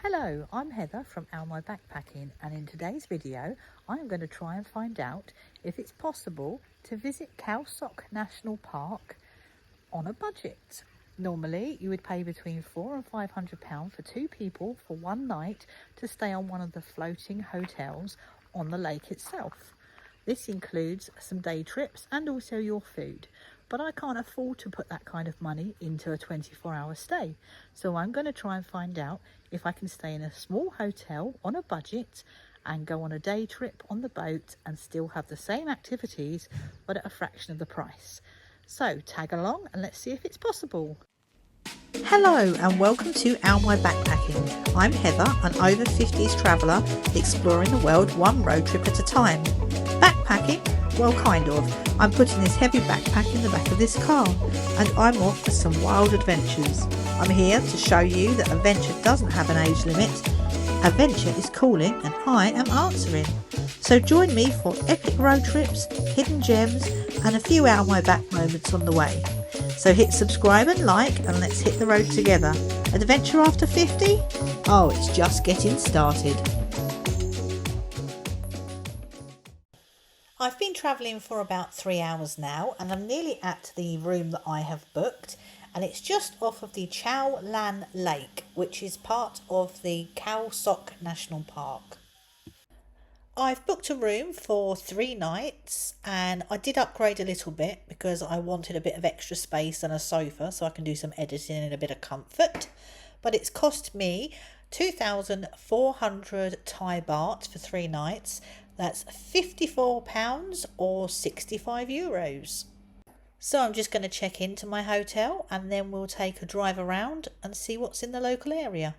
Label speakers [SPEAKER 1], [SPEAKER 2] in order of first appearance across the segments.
[SPEAKER 1] Hello, I'm Heather from Almo Backpacking, and in today's video I'm going to try and find out if it's possible to visit Khao Sok National Park on a budget. Normally you would pay between £400 and £500 for two people for one night to stay on one of the floating hotels on the lake itself. This includes some day trips and also your food. But I can't afford to put that kind of money into a 24-hour stay. So I'm going to try and find out if I can stay in a small hotel on a budget and go on a day trip on the boat and still have the same activities but at a fraction of the price. So tag along and let's see if it's possible. Hello and welcome to Almo Backpacking. I'm Heather, an over 50s traveller exploring the world one road trip at a time. Backpacking? Well, kind of. I'm putting this heavy backpack in the back of this car and I'm off for some wild adventures. I'm here to show you that adventure doesn't have an age limit. Adventure is calling and I am answering. So join me for epic road trips, hidden gems and a few Almo back moments on the way. So hit subscribe and like and let's hit the road together. Adventure after 50? Oh, it's just getting started. I've been travelling for about 3 hours now and I'm nearly at the room that I have booked, and it's just off of the Cheow Lan Lake, which is part of the Khao Sok National Park. I've booked a room for 3 nights and I did upgrade a little bit because I wanted a bit of extra space and a sofa so I can do some editing and a bit of comfort. But it's cost me 2,400 Thai baht for 3 nights. That's £54 or €65. So I'm just going to check into my hotel and then we'll take a drive around and see what's in the local area.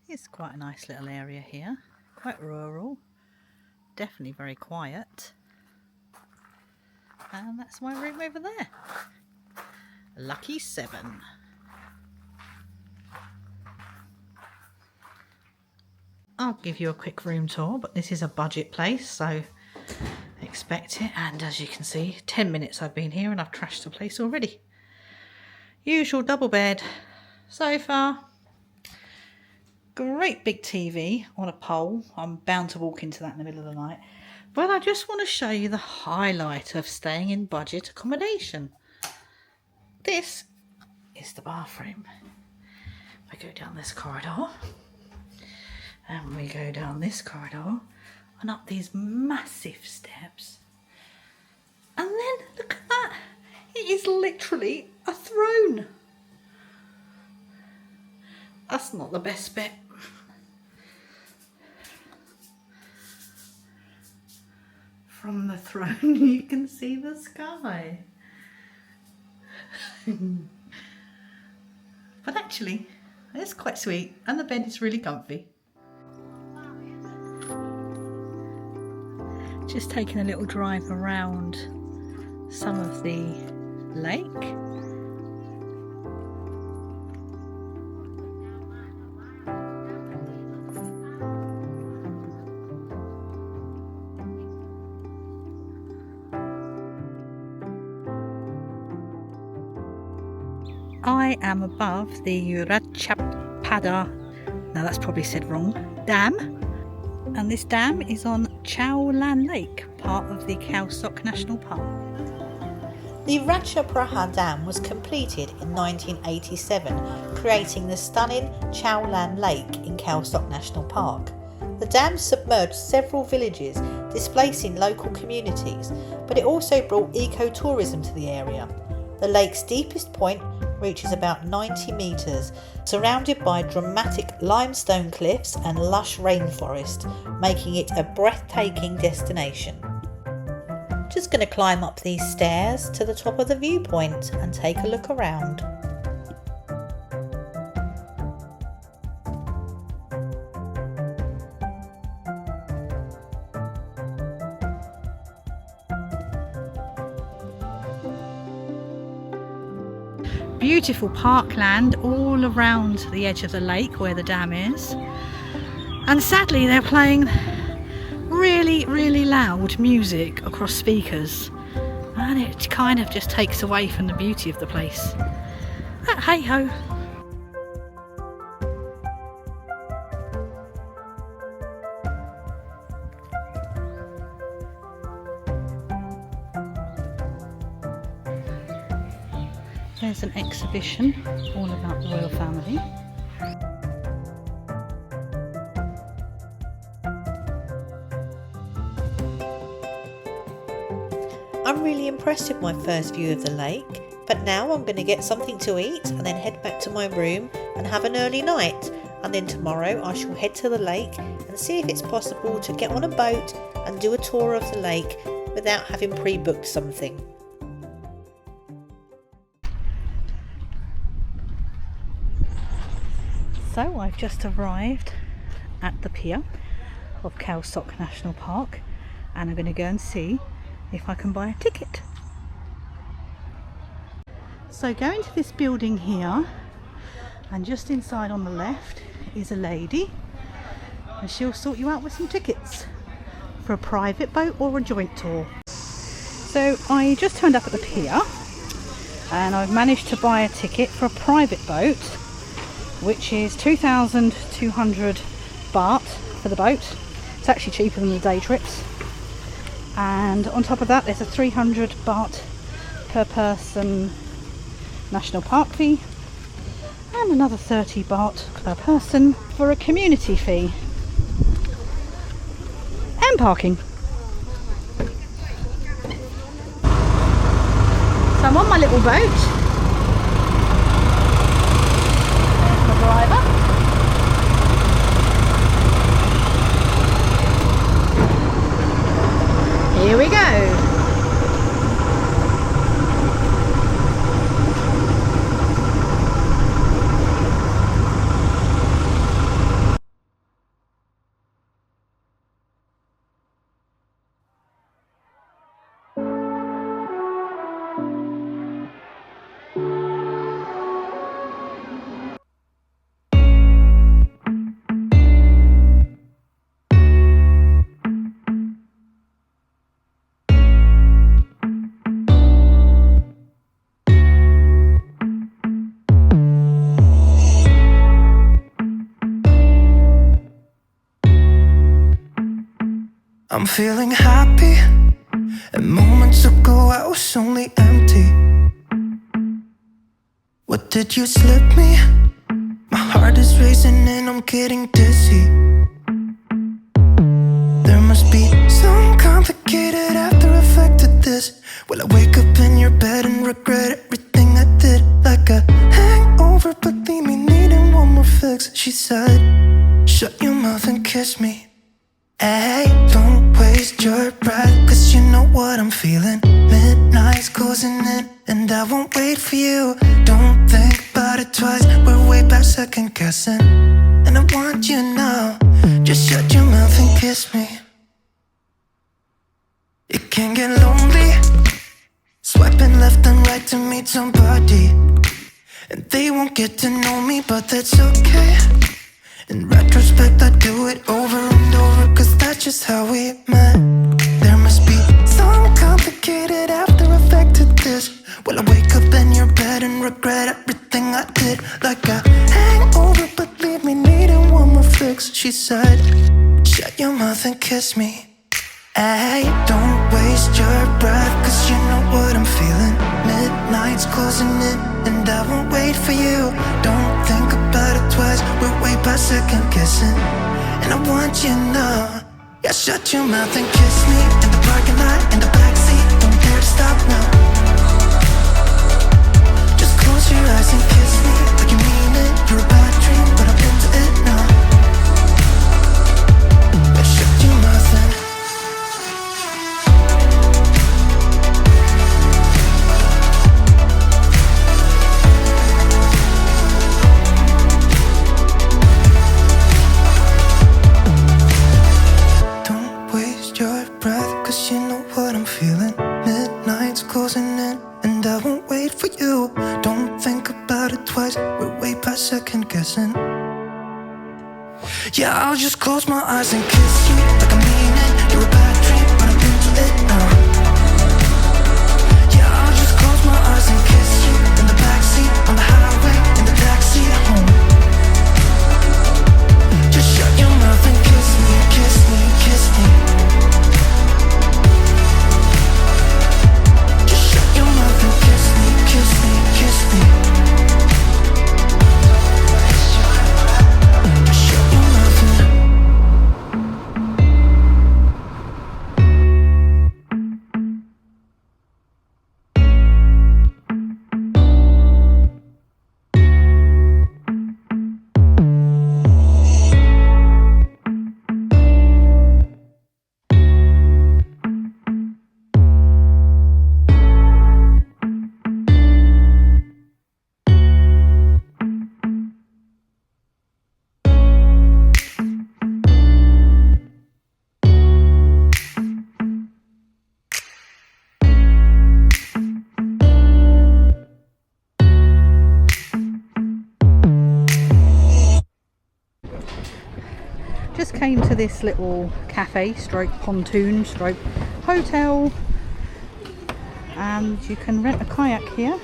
[SPEAKER 1] It's quite a nice little area here, quite rural, definitely very quiet. And that's my room over there. Lucky 7. I'll give you a quick room tour, but this is a budget place, so expect it. And as you can see, 10 minutes I've been here and I've trashed the place already. Usual double bed, sofa, great big TV on a pole. I'm bound to walk into that in the middle of the night. But I just want to show you the highlight of staying in budget accommodation. This is the bathroom. I go down this corridor. And we go down this corridor and up these massive steps. And then look at that. It is literally a throne. That's not the best bit. From the throne you can see the sky. But actually, it's quite sweet and the bed is really comfy. Just taking a little drive around some of the lake. I am above the Ratchaprapha, now that's probably said wrong, dam. And this dam is on Cheow Lan Lake, part of the Khao Sok National Park. The Ratchaprapha Dam was completed in 1987, creating the stunning Cheow Lan Lake in Khao Sok National Park. The dam submerged several villages, displacing local communities, but it also brought ecotourism to the area. The lake's deepest point reaches about 90 metres, surrounded by dramatic limestone cliffs and lush rainforest, making it a breathtaking destination. Just going to climb up these stairs to the top of the viewpoint and take a look around. Beautiful parkland all around the edge of the lake where the dam is, and sadly they're playing really loud music across speakers and it kind of just takes away from the beauty of the place. That hey ho. There's an exhibition all about the royal family. I'm really impressed with my first view of the lake, but now I'm going to get something to eat and then head back to my room and have an early night. And then tomorrow I shall head to the lake and see if it's possible to get on a boat and do a tour of the lake without having pre-booked something. So I've just arrived at the pier of Khao Sok National Park and I'm going to go and see if I can buy a ticket. So going to this building here, and just inside on the left is a lady, and she'll sort you out with some tickets for a private boat or a joint tour. So I just turned up at the pier and I've managed to buy a ticket for a private boat, which is 2,200 baht for the boat. It's actually cheaper than the day trips. And on top of that there's a 300 baht per person national park fee and another 30 baht per person for a community fee and parking. So I'm on my little boat. There's my driver. Here we go.
[SPEAKER 2] I'm feeling happy, and moments ago I was only empty. What did you slip me? My heart is racing and I'm getting dizzy. There must be some complicated after effect to this. Will I wake up in your bed and regret everything I did? Like a hangover, but leave me needing one more fix. She said, shut your mouth and kiss me. Hey, don't waste your breath, cause you know what I'm feeling. Midnight's closing in, and I won't wait for you. Don't think about it twice, we're way back second guessing. And I want you now, just shut your mouth and kiss me. It can get lonely, swiping left and right to meet somebody. And they won't get to know me, but that's okay. In retrospect, I do it over and over, cause that's just how we met. There must be some complicated after effect to this. Will I wake up in your bed and regret everything I did? Like a hangover, but leave me needing one more fix. She said, shut your mouth and kiss me. Hey, don't waste your breath, cause you know what I'm feeling. Midnight's closing in, and I won't wait for you. Don't think about it twice, we're way past second guessing. And I want you now, yeah, shut your mouth and kiss me. In the parking lot, in the backseat, don't dare to stop now. Just close your eyes and kiss me, like you mean it. You're a bad dream, but I'm into it now. Yeah, shut your mouth and you know what I'm feeling. Midnight's closing in, and I won't wait for you. Don't think about it twice, we're way past second guessing. Yeah, I'll just close my eyes and kiss you, like I mean it. You're a bad dream, but I'm into it now. Yeah, I'll just close my eyes and kiss you, in the backseat, on the highway,
[SPEAKER 1] just came to this little cafe stroke pontoon stroke hotel, and you can rent a kayak here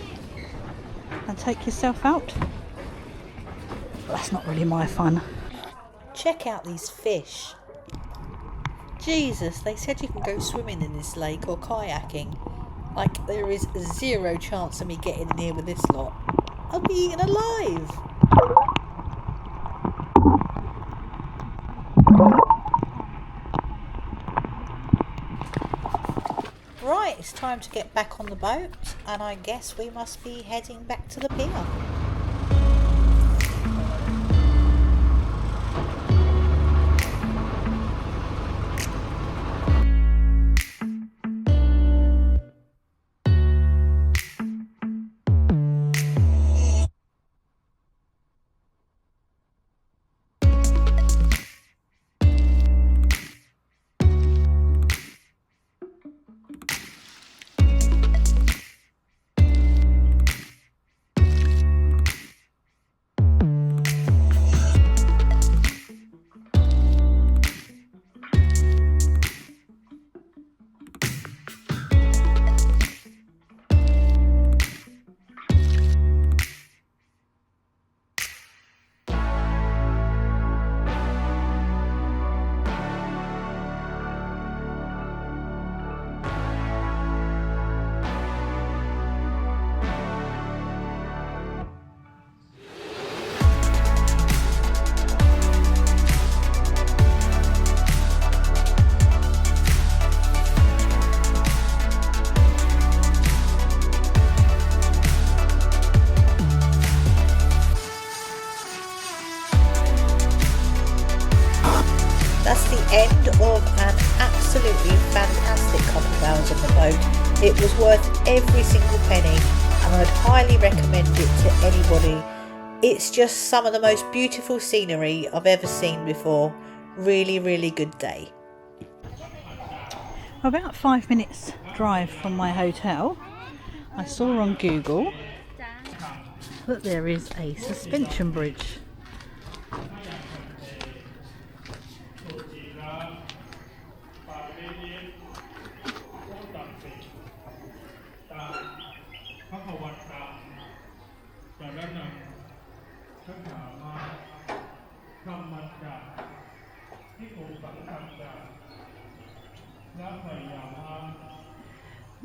[SPEAKER 1] and take yourself out. But that's not really my fun. Check out these fish. Jesus, they said you can go swimming in this lake or kayaking. Like, there is zero chance of me getting in here with this lot. I'll be eaten alive. Right, it's time to get back on the boat, and I guess we must be heading back to the pier. That's the end of an absolutely fantastic couple of hours on the boat. It was worth every single penny, and I'd highly recommend it to anybody. It's just some of the most beautiful scenery I've ever seen before. Really, really good day. About 5 minutes drive from my hotel, I saw on Google that there is a suspension bridge.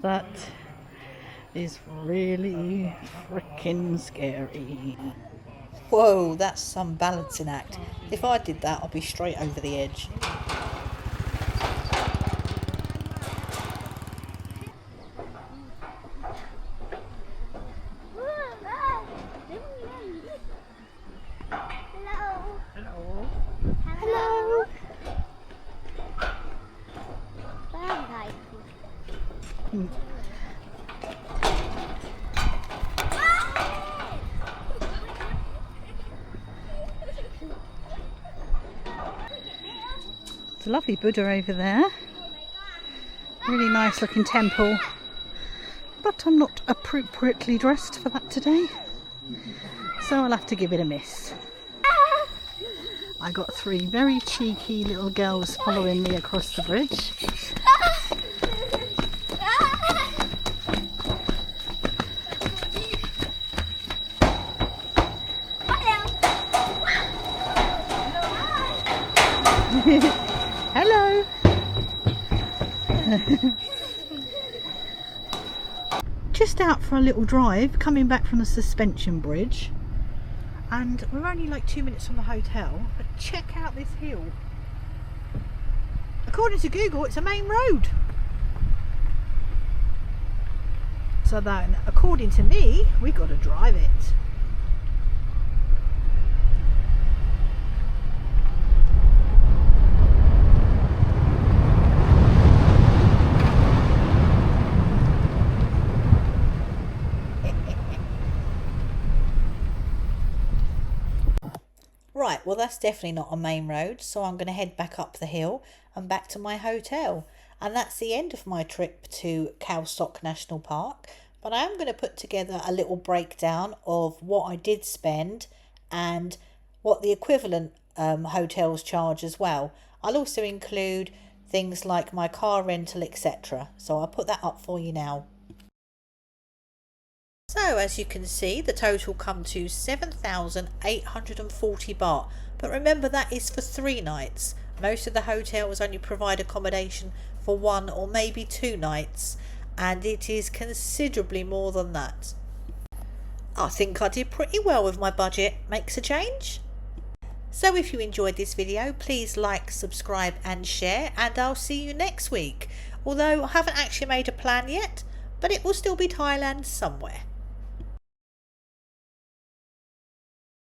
[SPEAKER 1] That is really freaking scary. Whoa, that's some balancing act. If I did that, I'd be straight over the edge. It's a lovely Buddha over there. Really nice looking temple. But I'm not appropriately dressed for that today, so I'll have to give it a miss. I got 3 very cheeky little girls following me across the bridge. Hello. Just out for a little drive, coming back from the suspension bridge, and we're only like 2 minutes from the hotel, but check out this hill. According to Google, it's a main road. So then, according to me, we got to drive it. Right, well that's definitely not a main road, so I'm going to head back up the hill and back to my hotel. And that's the end of my trip to Khao Sok National Park. But I am going to put together a little breakdown of what I did spend and what the equivalent hotels charge as well. I'll also include things like my car rental, etc. So I'll put that up for you now. So as you can see, the total come to 7,840 baht. But remember, that is for 3 nights. Most of the hotels only provide accommodation for 1 or maybe 2 nights, and it is considerably more than that. I think I did pretty well with my budget. Makes a change. So if you enjoyed this video, please like, subscribe and share, and I'll see you next week. Although I haven't actually made a plan yet, but it will still be Thailand somewhere.